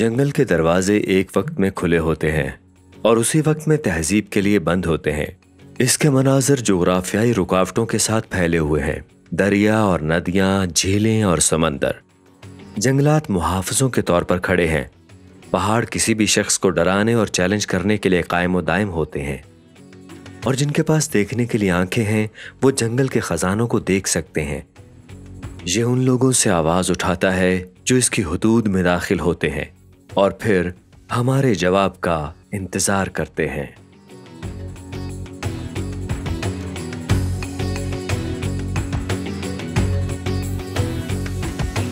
जंगल के दरवाजे एक वक्त में खुले होते हैं और उसी वक्त में तहजीब के लिए बंद होते हैं। इसके मनाजर जोग्राफियाई रुकावटों के साथ फैले हुए हैं। दरिया और नदियां, झीलें और समंदर। जंगलात मुहाफ़िज़ों के तौर पर खड़े हैं। पहाड़ किसी भी शख्स को डराने और चैलेंज करने के लिए कायम व दायम होते हैं। और जिनके पास देखने के लिए आंखें हैं वो जंगल के ख़जानों को देख सकते हैं। ये उन लोगों से आवाज़ उठाता है जो इसकी हुदूद में दाखिल होते हैं और फिर हमारे जवाब का इंतज़ार करते हैं।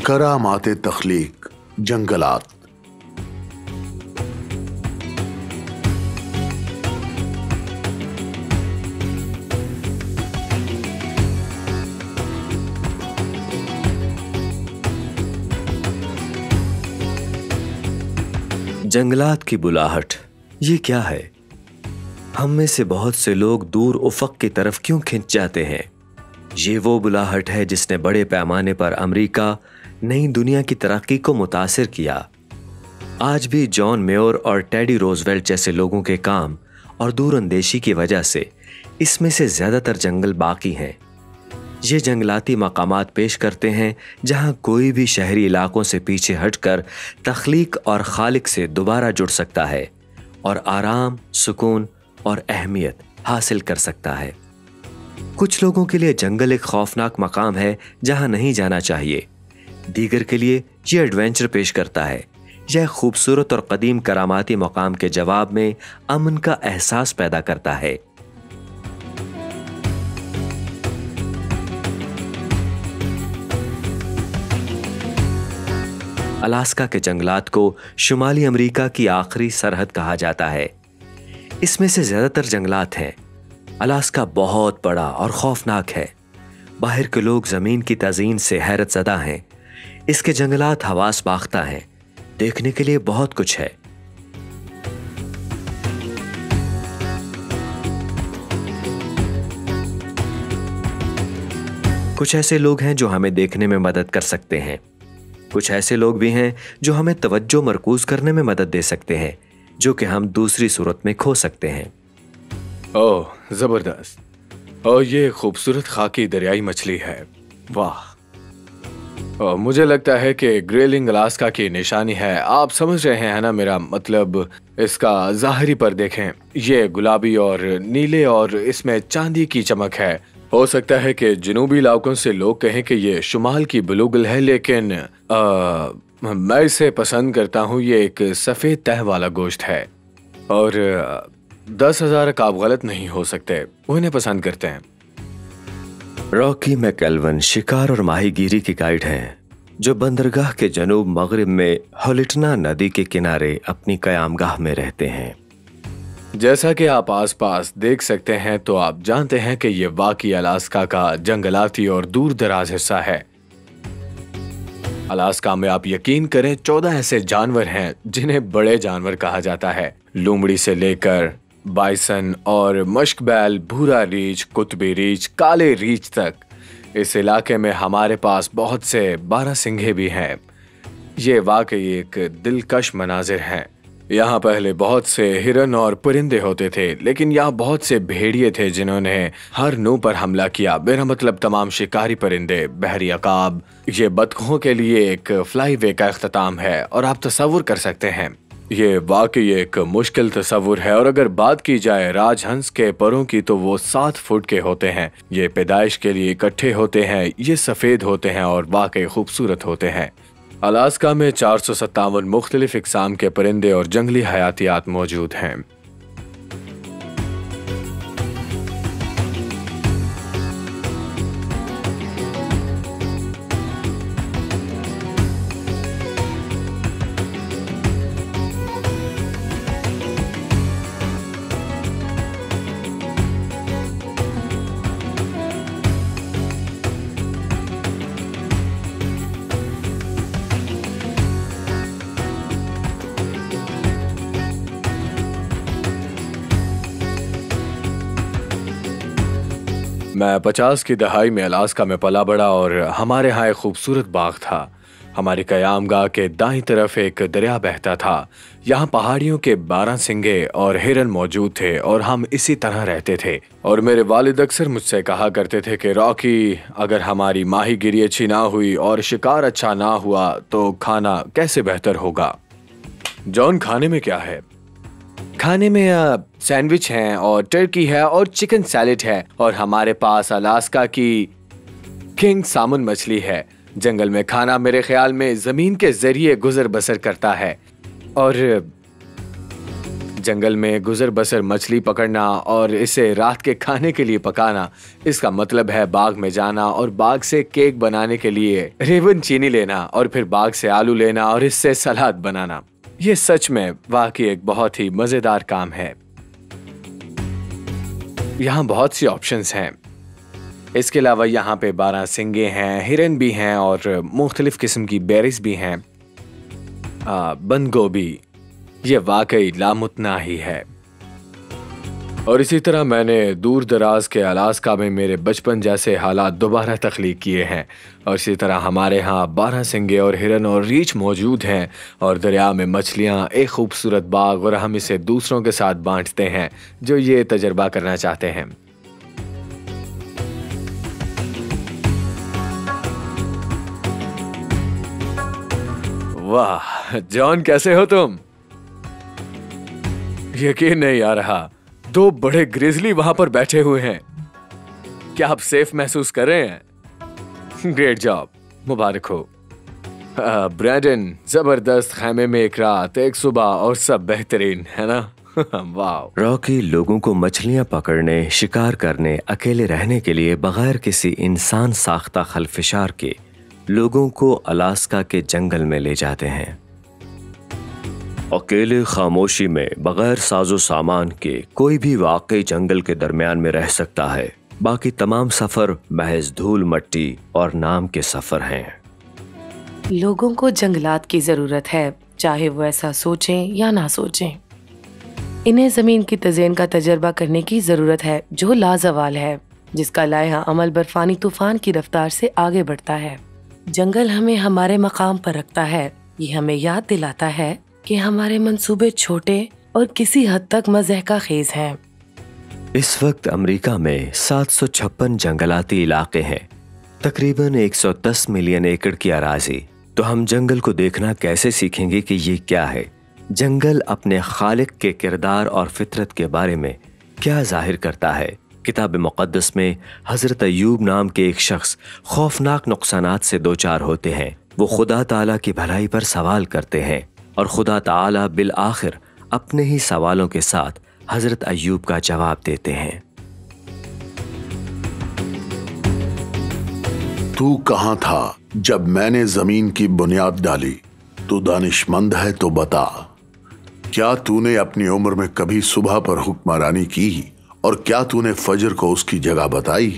करामात तख्लीक, जंगलात। जंगलात की बुलाहट, ये क्या है? हम में से बहुत से लोग दूर उफ़क़ की तरफ क्यों खिंच जाते हैं? ये वो बुलाहट है जिसने बड़े पैमाने पर अमेरिका, नई दुनिया की तरक्की को मुतासिर किया। आज भी जॉन मेयर और टेडी रोजवेल्ट जैसे लोगों के काम और दूरअंदेशी की वजह से इसमें से ज़्यादातर जंगल बाकी हैं। ये जंगलाती मकामात पेश करते हैं जहाँ कोई भी शहरी इलाकों से पीछे हटकर तख्लीक और खालिक से दोबारा जुड़ सकता है और आराम, सुकून और अहमियत हासिल कर सकता है। कुछ लोगों के लिए जंगल एक खौफनाक मकाम है जहाँ नहीं जाना चाहिए। दीगर के लिए ये एडवेंचर पेश करता है। यह खूबसूरत और कदीम करामाती मकाम के जवाब में अमन का एहसास पैदा करता है। अलास्का के जंगलात को शुमाली अमेरिका की आखिरी सरहद कहा जाता है। इसमें से ज्यादातर जंगलात हैं। अलास्का बहुत बड़ा और खौफनाक है। बाहर के लोग जमीन की तज़ीन से हैरत ज़दा हैं। इसके जंगलात हवास बाख्ता हैं। देखने के लिए बहुत कुछ है। कुछ ऐसे लोग हैं जो हमें देखने में मदद कर सकते हैं। कुछ ऐसे लोग भी हैं जो हमें तवज्जो मरकूज करने में मदद दे सकते हैं, जो कि हम दूसरी सूरत में खो सकते हैं। ओह, जबरदस्त। और ये खूबसूरत खाकी दरियाई मछली है। वाह। और मुझे लगता है कि ग्रेलिंग अलास्का की निशानी है। आप समझ रहे हैं ना मेरा मतलब? इसका ज़ाहिरी पर देखें, ये गुलाबी और नीले और इसमें चांदी की चमक है। हो सकता है कि जनूबी इलाकों से लोग कहें कि ये शुमाल की ब्लूगिल है, लेकिन मैं इसे पसंद करता हूँ। ये एक सफ़ेद तह वाला गोश्त है और 10,000 आप गलत नहीं हो सकते, वो इन्हें पसंद करते हैं। रॉकी मैकेल्वन शिकार और माहीगीरी की गाइड हैं जो बंदरगाह के जनूब मगरिब में होलिटना नदी के किनारे अपनी क़यामगाह में रहते हैं। जैसा कि आप आसपास देख सकते हैं तो आप जानते हैं कि ये वाकई अलास्का का जंगलाती और दूर दराज हिस्सा है। अलास्का में आप यकीन करें 14 ऐसे जानवर हैं जिन्हें बड़े जानवर कहा जाता है। लोमड़ी से लेकर बाइसन और मश्कबैल, भूरा रीछ, कुतबी रीछ, काले रीछ तक। इस इलाके में हमारे पास बहुत से 12 सिंघे भी हैं। ये वाकई एक दिलकश मनाजिर हैं। यहाँ पहले बहुत से हिरन और परिंदे होते थे, लेकिन यहाँ बहुत से भेड़िए थे जिन्होंने हर नू पर हमला किया। मेरा मतलब तमाम शिकारी परिंदे, बहरी अकाब। ये बतखों के लिए एक फ्लाई वे का इख्तिताम है और आप तसव्वुर कर सकते हैं, ये वाकई एक मुश्किल तसव्वुर है। और अगर बात की जाए राजहंस के परों की तो वो 7 फुट के होते हैं। ये पैदाइश के लिए इकट्ठे होते हैं। ये सफ़ेद होते हैं और वाकई खूबसूरत होते हैं। अलास्का में 457 मुख्तलिफ इक़साम के परिंदे और जंगली हयातियात मौजूद हैं। मैं 50 की दहाई में अलास्का में पला बड़ा और हमारे यहाँ एक खूबसूरत बाग था। ہماری قیام گاہ کے دائیں طرف ایک دریا بہتا تھا۔ یہاں پہاڑیوں کے 12 سنگے اور ہرن موجود تھے اور ہم اسی طرح رہتے تھے۔ اور میرے والد اکثر مجھ سے کہا کرتے تھے کہ راکی، اگر ہماری ماہی گیری اچھی نہ ہوئی اور شکار اچھا نہ ہوا تو کھانا کیسے بہتر ہوگا؟ جان، کھانے میں کیا ہے؟ کھانے میں سینڈوچ ہیں اور ٹرکی ہے اور چکن سیلیڈ ہے، اور ہمارے پاس الاسکا کی کنگ سامن مچھلی ہے۔ جنگل میں کھانا میرے خیال میں زمین کے ذریعے گزر بسر کرتا ہے، اور جنگل میں گزر بسر مچھلی پکڑنا اور اسے رات کے کھانے کے لیے پکانا، اس کا مطلب ہے باغ میں جانا اور باغ سے کیک بنانے کے لیے ریون چینی لینا اور پھر باغ سے آلو لینا اور اس سے سلاد بنانا۔ یہ سچ میں واقعی ایک بہت ہی مزیدار کام ہے۔ یہاں بہت سی آپشنز ہیں۔ اس کے علاوہ یہاں پہ 12 سنگے ہیں، ہرن بھی ہیں اور مختلف قسم کی بیریز بھی ہیں۔ بند گوبھی، یہ واقعی لامتناہی ہے۔ اور اسی طرح میں نے دور دراز کے الاسکا میں میرے بچپن جیسے حالات دوبارہ تخلیق کیے ہیں، اور اسی طرح ہمارے ہاں 12 سنگے اور ہرن اور ریچھ موجود ہیں، اور دریا میں مچھلیاں، ایک خوبصورت باغ، اور ہم اسے دوسروں کے ساتھ بانٹتے ہیں جو یہ تجربہ کرنا چاہتے ہیں۔ واہ جان، کیسے ہو تم؟ یقین نہیں آ رہا، 2 بڑے گریزلی وہاں پر بیٹھے ہوئے ہیں۔ کیا آپ سیف محسوس کر رہے ہیں؟ گریٹ جاب، مبارک ہو۔ برینڈن، زبردست، خیمے میں ایک رات، ایک صبح، اور سب بہترین ہے نا؟ واو۔ راکی لوگوں کو مچھلیاں پکڑنے، شکار کرنے، اکیلے رہنے کے لیے بغیر کسی انسان ساختہ خلفشار کے لوگوں کو الاسکا کے جنگل میں لے جاتے ہیں۔ اکیلے خاموشی میں بغیر ساز و سامان کے کوئی بھی واقعی جنگل کے درمیان میں رہ سکتا ہے، باقی تمام سفر محض دھول مٹی اور نام کے سفر ہیں۔ لوگوں کو جنگلات کی ضرورت ہے، چاہے وہ ایسا سوچیں یا نہ سوچیں۔ انہیں زمین کی تزئین کا تجربہ کرنے کی ضرورت ہے جو لازوال ہے، جس کا لائحہ عمل برفانی طوفان کی رفتار سے آگے بڑھتا ہے۔ جنگل ہمیں ہمارے مقام پر رکھتا ہے، یہ ہمیں یاد دلاتا ہے کہ ہمارے منصوبے چھوٹے اور کسی حد تک مضحکہ خیز ہیں۔ اس وقت امریکہ میں 756 جنگلاتی علاقے ہیں، تقریباً 110 ملین ایکڑ کی اراضی۔ تو ہم جنگل کو دیکھنا کیسے سیکھیں گے کہ یہ کیا ہے؟ جنگل اپنے خالق کے کردار اور فطرت کے بارے میں کیا ظاہر کرتا ہے؟ کتاب مقدس میں حضرت ایوب نام کے ایک شخص خوفناک نقصانات سے دوچار ہوتے ہیں۔ وہ خدا تعالیٰ کی بھلائی پر سوال کرتے ہیں، اور خدا تعالیٰ بالآخر اپنے ہی سوالوں کے ساتھ حضرت ایوب کا جواب دیتے ہیں۔ تو کہاں تھا جب میں نے زمین کی بنیاد ڈالی؟ تو دانشمند ہے تو بتا، کیا تو نے اپنی عمر میں کبھی صبح پر حکمرانی کی، اور کیا تو نے فجر کو اس کی جگہ بتائی؟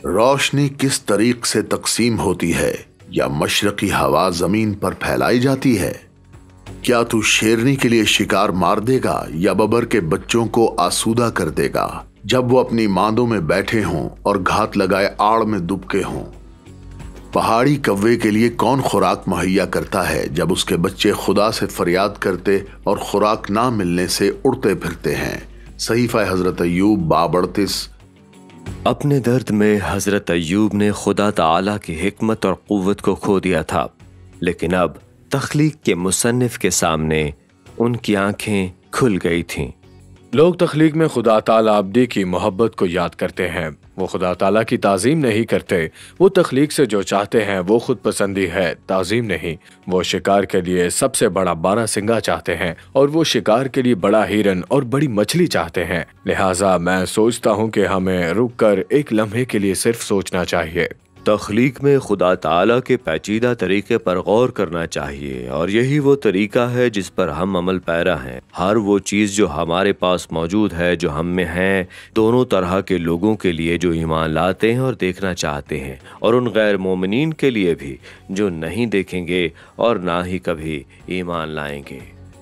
روشنی کس طریق سے تقسیم ہوتی ہے، یا مشرقی ہوا زمین پر پھیلائی جاتی ہے؟ کیا تو شیرنی کے لیے شکار مار دے گا، یا ببر کے بچوں کو آسودہ کر دے گا جب وہ اپنی ماندوں میں بیٹھے ہوں اور گھات لگائے آڑ میں دبکے ہوں؟ پہاڑی کوے کے لیے کون خوراک مہیا کرتا ہے جب اس کے بچے خدا سے فریاد کرتے اور خوراک نہ ملنے سے اڑتے پھرتے ہیں؟ صحیفہ حضرت ایوب باب 38۔ اپنے درد میں حضرت ایوب نے خدا تعالیٰ کی حکمت اور قوت کو کھو دیا تھا، لیکن اب تخلیق کے مصنف کے سامنے ان کی آنکھیں کھل گئی تھیں۔ لوگ تخلیق میں خدا تعالیٰ ابدی کی محبت کو یاد کرتے ہیں، وہ خدا تعالیٰ کی تعظیم نہیں کرتے۔ وہ تخلیق سے جو چاہتے ہیں وہ خود پسندی ہے، تعظیم نہیں۔ وہ شکار کے لیے سب سے بڑا 12 سنگا چاہتے ہیں، اور وہ شکار کے لیے بڑا ہرن اور بڑی مچھلی چاہتے ہیں۔ لہٰذا میں سوچتا ہوں کہ ہمیں رک کر ایک لمحے کے لیے صرف سوچنا چاہیے۔ تخلیق میں خدا تعالیٰ کے پیچیدہ طریقے پر غور کرنا چاہیے، اور یہی وہ طریقہ ہے جس پر ہم عمل پیرا ہیں۔ ہر وہ چیز جو ہمارے پاس موجود ہے، جو ہم میں ہے، دونوں طرح کے لوگوں کے لیے جو ایمان لاتے ہیں اور دیکھنا چاہتے ہیں، اور ان غیر مومنین کے لیے بھی جو نہیں دیکھیں گے اور نہ ہی کبھی ایمان لائیں گے۔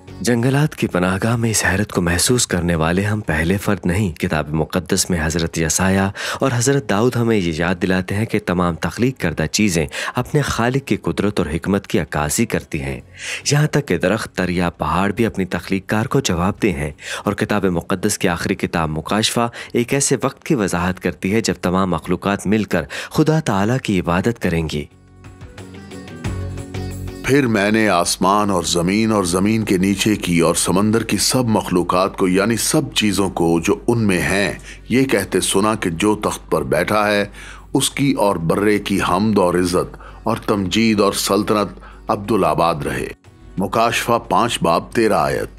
जंगलात की पनाहगाह में इस हैरत को महसूस करने वाले हम पहले फर्द नहीं। किताब मुक़द्दस में हज़रत यसाया और हज़रत दाऊद हमें ये याद दिलाते हैं कि तमाम तख्लीक करदा चीज़ें अपने खालिक की कुदरत और हिकमत की अक्कासी करती हैं। यहाँ तक कि दरख्त, दरिया, पहाड़ भी अपनी तख्लीककार को जवाबदेह हैं। और किताब मुक़द्दस की आखिरी किताब मुकाशफा एक ऐसे वक्त की वजाहत करती है जब तमाम मखलूक़ात मिलकर खुदा ताला की इबादत करेंगी। फिर मैंने आसमान और ज़मीन के नीचे की और समंदर की सब मखलूक़ात को, यानी सब चीज़ों को जो उनमें हैं, ये कहते सुना कि जो तख्त पर बैठा है उसकी और बर्रे की हम्द और इज़्ज़त और तमजीद और सल्तनत अब्दुल आबाद रहे। मुकाशफा 5 बाब 13 आयत।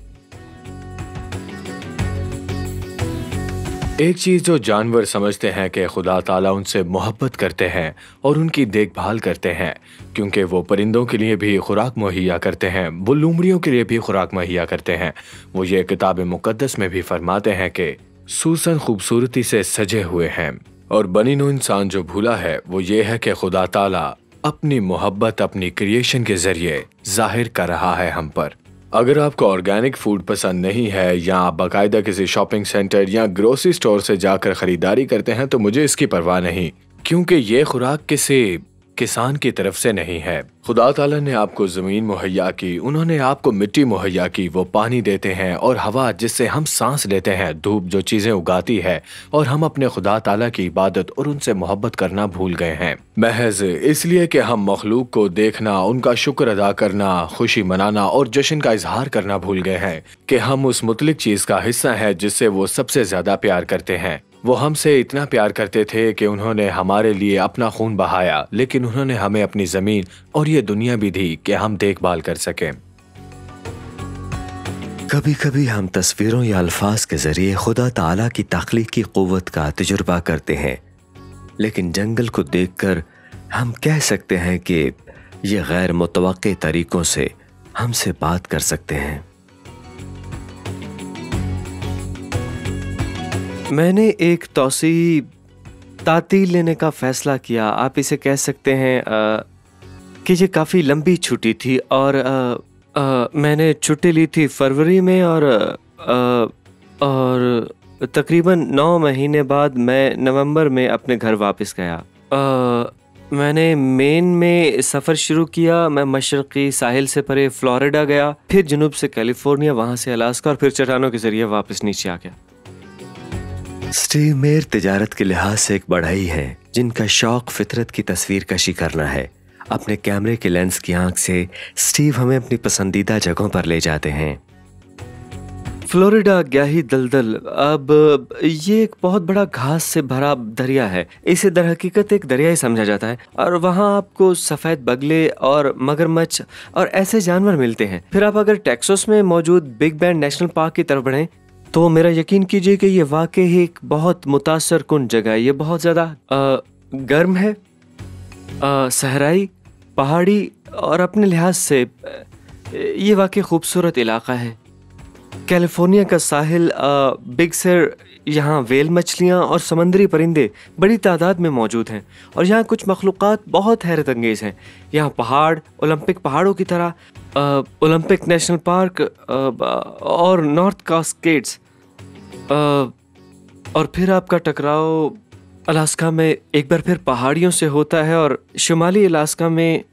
एक चीज जो जानवर समझते हैं कि खुदा ताला उनसे मोहब्बत करते हैं और उनकी देखभाल करते हैं, क्योंकि वो परिंदों के लिए भी खुराक मुहैया करते हैं, वो लोमड़ियों के लिए भी खुराक मुहैया करते हैं। वो ये किताब मुक़द्दस में भी फरमाते हैं कि सूसन खूबसूरती से सजे हुए हैं। और बनी नू इंसान जो भूला है वो ये है कि खुदा ताला अपनी मोहब्बत अपनी क्रिएशन के जरिए जाहिर कर रहा है हम पर। अगर आपको ऑर्गेनिक फूड पसंद नहीं है या आप बाकायदा किसी शॉपिंग सेंटर या ग्रोसरी स्टोर से जाकर खरीदारी करते हैं तो मुझे इसकी परवाह नहीं, क्योंकि ये खुराक किसी किसान की तरफ से नहीं है। खुदा ताला ने आपको ज़मीन मुहैया की, उन्होंने आपको मिट्टी मुहैया की, वो पानी देते हैं और हवा जिससे हम सांस लेते हैं, धूप जो चीज़ें उगाती है, और हम अपने खुदा ताला की इबादत और उनसे मोहब्बत करना भूल गए हैं। महज इसलिए कि हम मखलूक को देखना, उनका शुक्र अदा करना, खुशी मनाना और जश्न का इजहार करना भूल गए हैं कि हम उस मुतलिक चीज़ का हिस्सा हैं जिससे वो सबसे ज़्यादा प्यार करते हैं। वो हमसे इतना प्यार करते थे कि उन्होंने हमारे लिए अपना खून बहाया, लेकिन उन्होंने हमें अपनी ज़मीन और ये दुनिया भी दी कि हम देखभाल कर सकें। कभी कभी हम तस्वीरों या अल्फाज के जरिए खुदा ताला की तख्लीक की क़ुव्वत का तजुर्बा करते हैं, लेकिन जंगल को देखकर हम कह सकते हैं कि ये गैर मुतवक्के तरीकों से हमसे बात कर सकते हैं। मैंने एक तौसी तातील लेने का फ़ैसला किया। आप इसे कह सकते हैं कि ये काफ़ी लंबी छुट्टी थी और मैंने छुट्टी ली थी फरवरी में और तकरीबन 9 महीने बाद मैं नवंबर में अपने घर वापस गया। मैंने मेन में सफ़र शुरू किया। मैं मशरक़ी साहिल से परे फ्लोरिडा गया, फिर जनूब से कैलिफोर्निया, वहाँ से अलास्का और फिर चट्टानों के ज़रिए वापस नीचे आ गया। स्टीव मेयर तिजारत के लिहाज से एक बढ़ई है जिनका शौक फितरत की तस्वीर कशी करना है। अपने कैमरे के लेंस की आंख से स्टीव हमें अपनी पसंदीदा जगहों पर ले जाते हैं। फ्लोरिडा ग्याही दलदल। अब ये एक बहुत बड़ा घास से भरा दरिया है। इसे दर हकीकत एक दरिया ही समझा जाता है और वहाँ आपको सफ़ेद बगले और मगरमच्छ और ऐसे जानवर मिलते हैं। फिर आप अगर टेक्सास में मौजूद बिग बेंड नेशनल पार्क की तरफ बढ़ें तो मेरा यकीन कीजिए कि ये वाकई ही एक बहुत मुतासर कुन जगह है। ये बहुत ज़्यादा गर्म है, सहराई, पहाड़ी और अपने लिहाज से ये वाकई खूबसूरत इलाका है। कैलिफोर्निया का साहिल, बिग सर, यहाँ वेल मछलियाँ और समंदरी परिंदे बड़ी तादाद में मौजूद हैं और यहाँ कुछ मखलूक़ात बहुत हैरत अंगेज़ हैं। यहाँ पहाड़ ओलंपिक पहाड़ों की तरह, ओलंपिक नेशनल पार्क और नॉर्थ कास्केड्स, और फिर आपका टकराव अलास्का में एक बार फिर पहाड़ियों से होता है और शुमाली अलास्का में,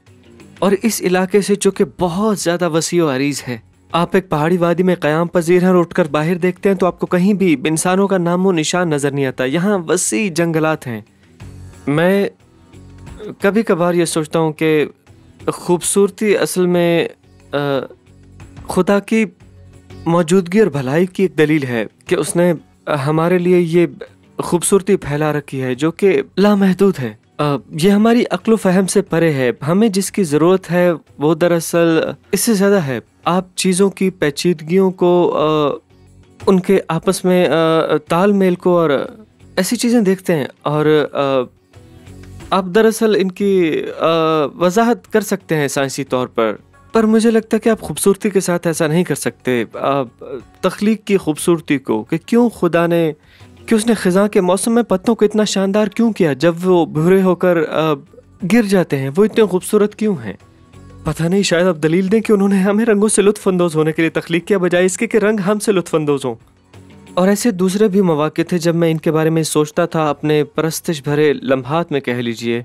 और इस इलाके से जो कि बहुत ज़्यादा वसी और अरीज़ है। आप एक पहाड़ी वादी में क़याम पजीर हैं और उठकर बाहर देखते हैं तो आपको कहीं भी इंसानों का नामो निशान नज़र नहीं आता। यहाँ वसी जंगलात हैं। मैं कभी कभार ये सोचता हूँ कि खूबसूरती असल में खुदा की मौजूदगी और भलाई की एक दलील है कि उसने हमारे लिए ये खूबसूरती फैला रखी है जो कि लामहदूद है। ये हमारी अक्ल फ़हम से परे है। हमें जिसकी ज़रूरत है वो दरअसल इससे ज़्यादा है। आप चीज़ों की पेचीदगियों को, उनके आपस में तालमेल को और ऐसी चीज़ें देखते हैं और आप दरअसल इनकी वजाहत कर सकते हैं साइंसी तौर पर मुझे लगता है कि आप खूबसूरती के साथ ऐसा नहीं कर सकते। तख्लीक की खूबसूरती को कि क्यों खुदा ने, कि उसने ख़ज़ां के मौसम में पत्तों को इतना शानदार क्यों किया, जब वो भूरे होकर गिर जाते हैं वो इतने खूबसूरत क्यों हैं। पता नहीं, शायद आप दलील दें कि उन्होंने हमें रंगों से लुत्फ अंदोज होने के लिए तख्लीक किया, बजाय इसके कि रंग हमसे लुत्फ अंदोज हों। और ऐसे दूसरे भी मौके थे जब मैं इनके बारे में सोचता था, अपने परस्तिश भरे लम्हात में कह लीजिए,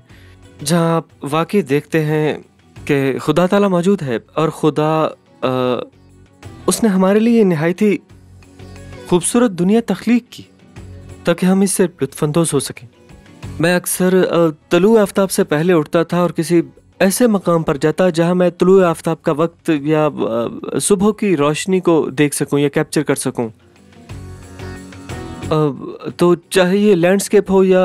जहाँ आप वाकई देखते हैं कि खुदा ताला मौजूद है और खुदा उसने हमारे लिए नहायत ही खूबसूरत दुनिया तख्लीक की ताकि हम इससे लुत्फानंदोज हो सकें। मैं अक्सर तलुए आफ्ताब से पहले उठता था और किसी ऐसे मकाम पर जाता जहां मैं तलुए आफ्ताब का वक्त या सुबह की रोशनी को देख सकूं या कैप्चर कर सकूं। तो चाहे ये लैंडस्केप हो या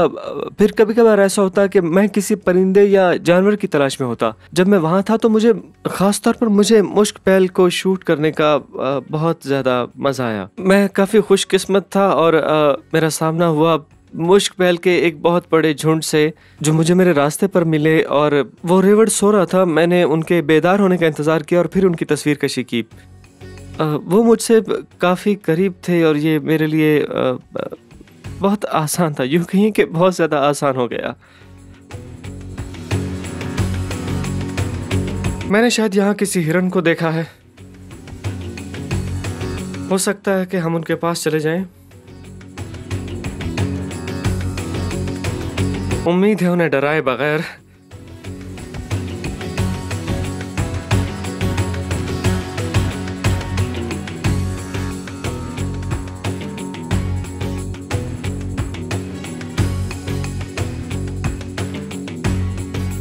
फिर कभी कभार ऐसा होता कि मैं किसी परिंदे या जानवर की तलाश में होता। जब मैं वहाँ था तो मुझे ख़ास तौर पर मुझे मुश्क बैल को शूट करने का बहुत ज़्यादा मज़ा आया। मैं काफ़ी खुशकिस्मत था और मेरा सामना हुआ मुश्क बैल के एक बहुत बड़े झुंड से जो मुझे मेरे रास्ते पर मिले और वो रेवड़ सो रहा था। मैंने उनके बेदार होने का इंतज़ार किया और फिर उनकी तस्वीर कशी की। वो मुझसे काफ़ी करीब थे और ये मेरे लिए बहुत आसान था, यूँ कहिए कि बहुत ज़्यादा आसान हो गया। मैंने शायद यहाँ किसी हिरन को देखा है। हो सकता है कि हम उनके पास चले जाएं। उम्मीद है उन्हें डराए बगैर।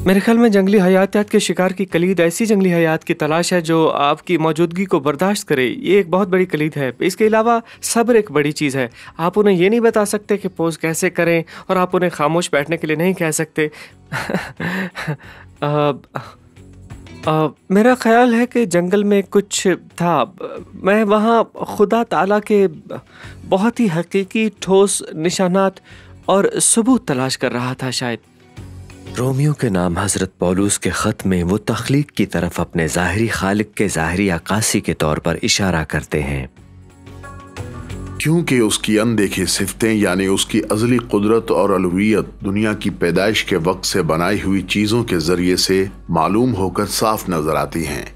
मेरे ख्याल में जंगली हयातियात के शिकार की कलीद ऐसी जंगली हयात की तलाश है जो आपकी मौजूदगी को बर्दाश्त करे। ये एक बहुत बड़ी कलीद है। इसके अलावा सब्र एक बड़ी चीज़ है। आप उन्हें ये नहीं बता सकते कि पोज कैसे करें और आप उन्हें खामोश बैठने के लिए नहीं कह सकते। मेरा ख्याल है कि जंगल में कुछ था। मैं वहाँ खुदा ताला के बहुत ही हकीकी ठोस निशानात और सबूत तलाश कर रहा था। शायद रोमियो के नाम हज़रत पौलुस के ख़त में वो तख्लीक की तरफ अपने ज़ाहिरी खालिक के ज़ाहिरी अक्कासी के तौर पर इशारा करते हैं, क्योंकि उसकी अनदेखी सिफतें यानी उसकी अज़ली कुदरत और अलवियत दुनिया की पैदाइश के वक्त से बनाई हुई चीज़ों के ज़रिए से मालूम होकर साफ नजर आती हैं,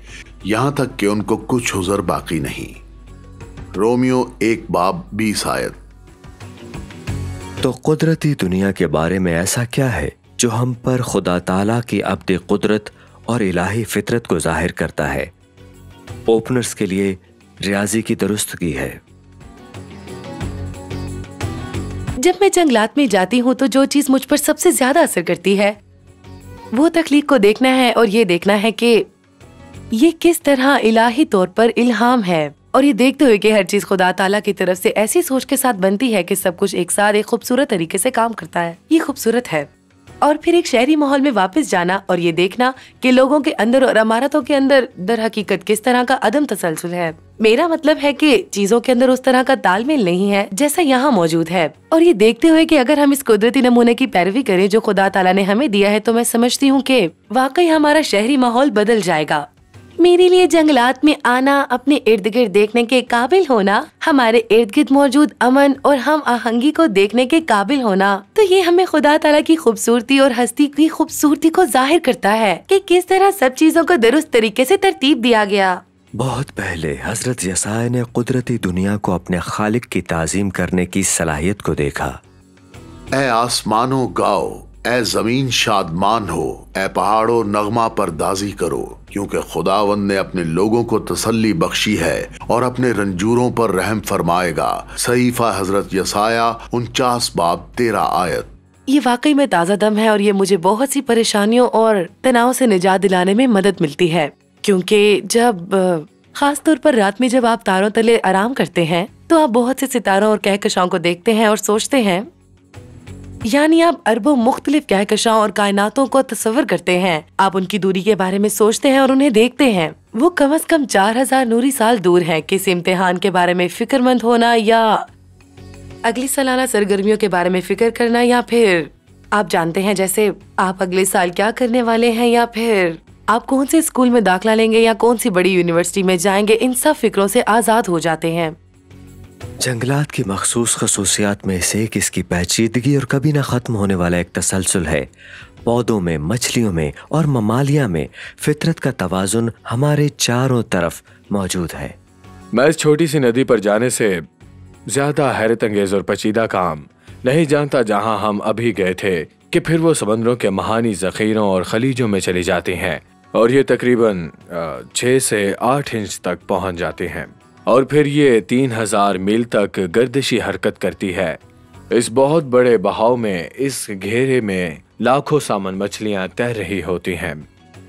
यहाँ तक कि उनको कुछ उज़र बाकी नहीं। रोमियो 1:20 आयत। तो कुदरती दुनिया के बारे में ऐसा क्या है जो हम पर खुदा ताला की अब्दी कुदरत और इलाही फितरत को जाहिर करता है? ओपनर्स के लिए रियाजी की दुरुस्तगी है। जब मैं जंगलात में जाती हूँ तो जो चीज मुझ पर सबसे ज्यादा असर करती है वो तख्लीक को देखना है और ये देखना है कि ये किस तरह इलाही तौर पर इल्हाम है, और ये देखते हुए कि हर चीज खुदा ताला की तरफ से ऐसी सोच के साथ बनती है कि सब कुछ एक साथ एक खूबसूरत तरीके से काम करता है। ये खूबसूरत है। और फिर एक शहरी माहौल में वापस जाना और ये देखना कि लोगों के अंदर और इमारतों के अंदर दर हकीकत किस तरह का अदम तसलसल है। मेरा मतलब है कि चीजों के अंदर उस तरह का तालमेल नहीं है जैसा यहाँ मौजूद है। और ये देखते हुए कि अगर हम इस कुदरती नमूने की पैरवी करें जो खुदा ताला ने हमें दिया है, तो मैं समझती हूँ कि वाकई हमारा शहरी माहौल बदल जाएगा। मेरे लिए जंगलात में आना, अपने इर्द गिर्द देखने के काबिल होना, हमारे इर्द गिर्द मौजूद अमन और हम आहंगी को देखने के काबिल होना, तो ये हमें खुदा ताला की खूबसूरती और हस्ती की खूबसूरती को जाहिर करता है कि किस तरह सब चीजों को दुरुस्त तरीके से तरतीब दिया गया। बहुत पहले हजरत यसाया ने कुदरती दुनिया को अपने खालिक की ताजीम करने की सलाहियत को देखा। ए आसमानों गाओ, ए जमीन शादमान हो, ए पहाड़ों नगमा परदाजी करो, क्योंकि खुदावंद ने अपने लोगों को तसल्ली बख्शी है और अपने रंजूरों पर रहम फरमाएगा। सहीफा हजरत यसाया 49:13 आयत। ये वाकई में ताज़ा दम है और ये मुझे बहुत सी परेशानियों और तनाव से निजात दिलाने में मदद मिलती है, क्योंकि जब खास तौर पर रात में जब आप तारों तले आराम करते हैं तो आप बहुत से सितारों और कहकशाओं को देखते हैं और सोचते हैं, यानी आप अरबों मुख्तलिफ कहकशाओं और कायनातों को तस्वर करते हैं। आप उनकी दूरी के बारे में सोचते हैं और उन्हें देखते हैं। वो कम से कम 4000 नूरी साल दूर हैं। किसी इम्तिहान के बारे में फिक्रमंद होना या अगली सालाना सरगर्मियों के बारे में फिक्र करना, या फिर आप जानते हैं जैसे आप अगले साल क्या करने वाले हैं, या फिर आप कौन से स्कूल में दाखिला लेंगे या कौन सी बड़ी यूनिवर्सिटी में जाएंगे, इन सब फिक्रों से आजाद हो जाते हैं। जंगलात की मखसूस खसूसियात में से एक इसकी पेचीदगी और कभी न ख़त्म होने वाला एक तसलसल है। पौधों में, मछलियों में और ममालिया में फितरत का तवाजुन हमारे चारों तरफ मौजूद है। मैं इस छोटी सी नदी पर जाने से ज्यादा हैरत अंगेज और पेचीदा काम नहीं जानता जहां हम अभी गए थे कि फिर वो समंदरों के महानी जखीरों और खलीजों में चली जाती हैं और ये तकरीबन 6 से 8 इंच तक पहुंच जाती हैं और फिर ये 3000 मील तक गर्दिशी हरकत करती है। इस बहुत बड़े बहाव में इस घेरे में लाखों सामन मछलियां तैर रही होती हैं।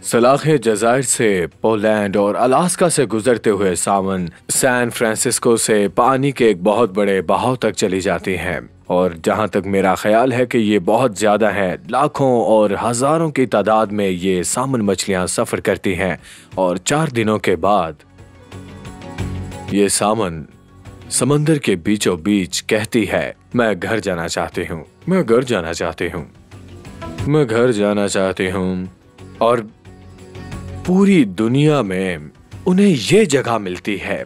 सलाखें जजायर से पोलैंड और अलास्का से गुजरते हुए सामन सैन फ्रांसिस्को से पानी के एक बहुत बड़े बहाव तक चली जाती हैं और जहां तक मेरा ख्याल है कि ये बहुत ज्यादा है, लाखों और हजारों की तादाद में ये सामन मछलियां सफर करती हैं और 4 दिनों के बाद ये सामन समंदर के बीचों बीच कहती है, मैं घर जाना चाहती हूँ, मैं घर जाना चाहती हूँ, मैं घर जाना चाहती हूँ। और पूरी दुनिया में उन्हें ये जगह मिलती है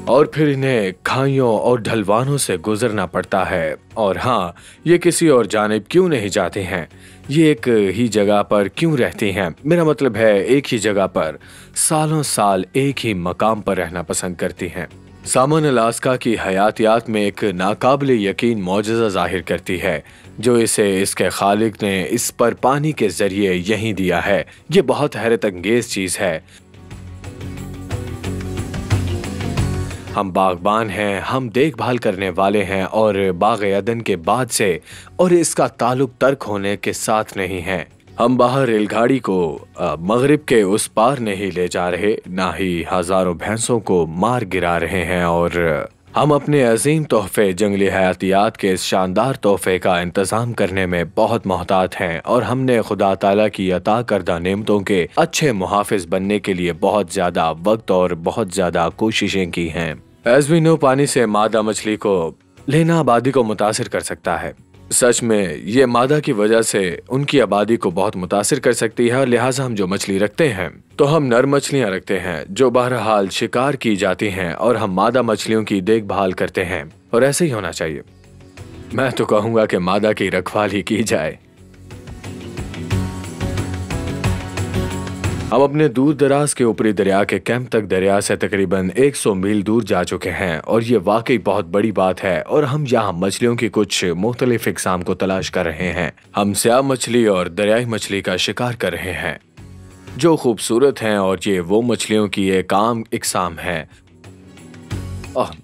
और फिर इन्हें खाइयों और ढलवानों से गुजरना पड़ता है। और हाँ, ये किसी और जानिब क्यों नहीं जाते हैं, ये एक ही जगह पर क्यों रहती हैं, मेरा मतलब है एक ही जगह पर सालों साल एक ही मकाम पर रहना पसंद करती हैं। सामन अलास्का की हयातियात में एक नाकाबिले यकीन मौजज़ा जाहिर करती है जो इसे इसके खालिक ने इस पर पानी के जरिए यहीं दिया है। ये बहुत हैरत अंगेज चीज है। हम बागबान हैं, हम देखभाल करने वाले हैं और बाग अदन के बाद से और इसका ताल्लुक तर्क होने के साथ नहीं है। हम बाहर रेलगाड़ी को मगरिब के उस पार नहीं ले जा रहे, ना ही हजारों भैंसों को मार गिरा रहे हैं और हम अपने अजीम तोहफे जंगली हयातियात के इस शानदार तोहफे का इंतजाम करने में बहुत मोहतात हैं और हमने खुदा ताला की अता करदा नेमतों के अच्छे मुहाफिज बनने के लिए बहुत ज्यादा वक्त और बहुत ज्यादा कोशिशें की हैं। एज वी नो, पानी से मादा मछली को लेना आबादी को मुतासिर कर सकता है। सच में ये मादा की वजह से उनकी आबादी को बहुत मुतासिर कर सकती है और लिहाजा हम जो मछली रखते हैं तो हम नर मछलियां रखते हैं जो बहरहाल शिकार की जाती हैं और हम मादा मछलियों की देखभाल करते हैं और ऐसे ही होना चाहिए। मैं तो कहूंगा कि मादा की रखवाली की जाए। हम अपने दूर दराज के ऊपरी दरिया के कैंप तक दरिया से तकरीबन 100 मील दूर जा चुके हैं और ये वाकई बहुत बड़ी बात है और हम यहाँ मछलियों की कुछ मुख्तलिफ इकसाम को तलाश कर रहे हैं। हम स्याह मछली और दरियाई मछली का शिकार कर रहे हैं जो खूबसूरत हैं और ये वो मछलियों की एक आम इकसाम है।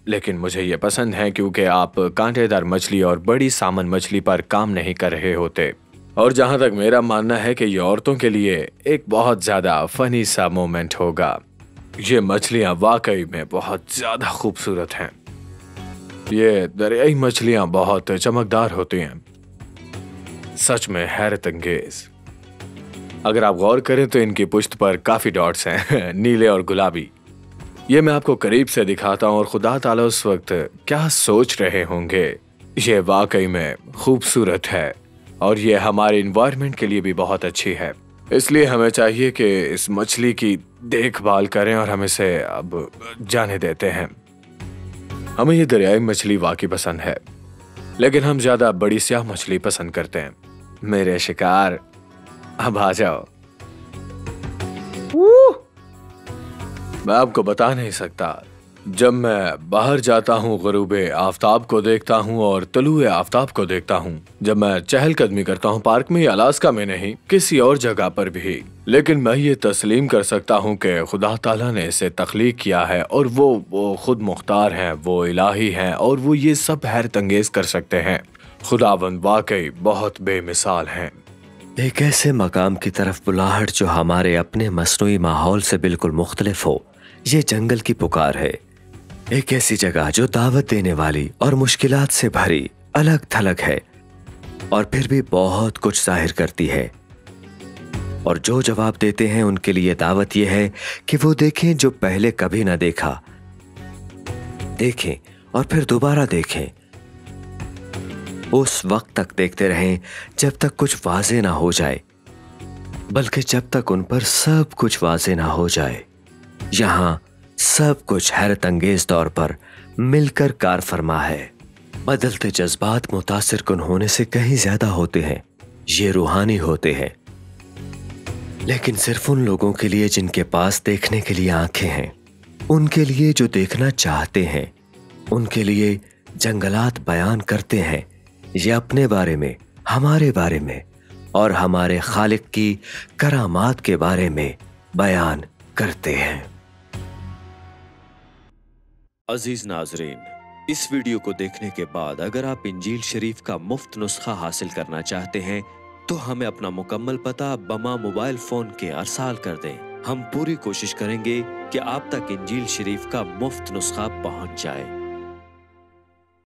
लेकिन मुझे ये पसंद है क्योंकि आप कांटेदार मछली और बड़ी सामन मछली पर काम नहीं कर रहे होते। और जहां तक मेरा मानना है कि ये औरतों के लिए एक बहुत ज्यादा फनी सा मोमेंट होगा। ये मछलियां वाकई में बहुत ज्यादा खूबसूरत हैं। ये दरियाई मछलियां बहुत चमकदार होती हैं, सच में हैरत अंगेज। अगर आप गौर करें तो इनकी पुश्त पर काफी डॉट्स हैं नीले और गुलाबी। ये मैं आपको करीब से दिखाता हूँ और खुदा ताला उस वक्त क्या सोच रहे होंगे। ये वाकई में खूबसूरत है और ये हमारे इन्वायरमेंट के लिए भी बहुत अच्छी है। इसलिए हमें चाहिए कि इस मछली की देखभाल करें और हम इसे अब जाने देते हैं। हमें ये दरियाई मछली वाकई पसंद है लेकिन हम ज्यादा बड़ी स्याह मछली पसंद करते हैं। मेरे शिकार, अब आ जाओ। मैं आपको बता नहीं सकता, जब मैं बाहर जाता हूँ ग़ुरूब आफताब को देखता हूँ और तलुए आफताब को देखता हूँ, जब मैं चहलकदमी करता हूँ पार्क में या अलास्का में नहीं किसी और जगह पर भी, लेकिन मैं ये तस्लीम कर सकता हूँ कि खुदा ताला ने इसे तख्लीक किया है और वो खुद मुख्तार हैं, वो इलाही हैं और वो ये सब हैरत अंगेज कर सकते हैं। खुदावंद वाकई बहुत बेमिसाल हैं। एक ऐसे मकाम की तरफ बुलाहट जो हमारे अपने मसनूई माहौल से बिल्कुल मुख्तलिफ हो, ये जंगल की पुकार है। एक ऐसी जगह जो दावत देने वाली और मुश्किलात से भरी अलग थलग है और फिर भी बहुत कुछ जाहिर करती है। और जो जवाब देते हैं उनके लिए दावत यह है कि वो देखें जो पहले कभी ना देखा, देखें और फिर दोबारा देखें। उस वक्त तक देखते रहें जब तक कुछ वाज़े ना हो जाए, बल्कि जब तक उन पर सब कुछ वाज़े ना हो जाए। यहाँ सब कुछ हैरत अंगेज तौर पर मिलकर कार फरमा है। बदलते जज्बात मुतासिर कुन होने से कहीं ज्यादा होते हैं। یہ روحانی ہوتے ہیں، لیکن صرف ان لوگوں کے لیے جن کے پاس دیکھنے کے لیے آنکھیں ہیں، ان کے لیے جو دیکھنا چاہتے ہیں، ان کے لیے جنگلات بیان کرتے ہیں۔ یہ اپنے بارے میں، ہمارے بارے میں اور ہمارے خالق کی کرامات کے بارے میں بیان کرتے ہیں۔ عزیز ناظرین، اس ویڈیو کو دیکھنے کے بعد اگر آپ انجیل شریف کا مفت نسخہ حاصل کرنا چاہتے ہیں تو ہمیں اپنا مکمل پتہ بما موبائل فون کے ارسال کر دیں۔ ہم پوری کوشش کریں گے کہ آپ تک انجیل شریف کا مفت نسخہ پہنچ جائے۔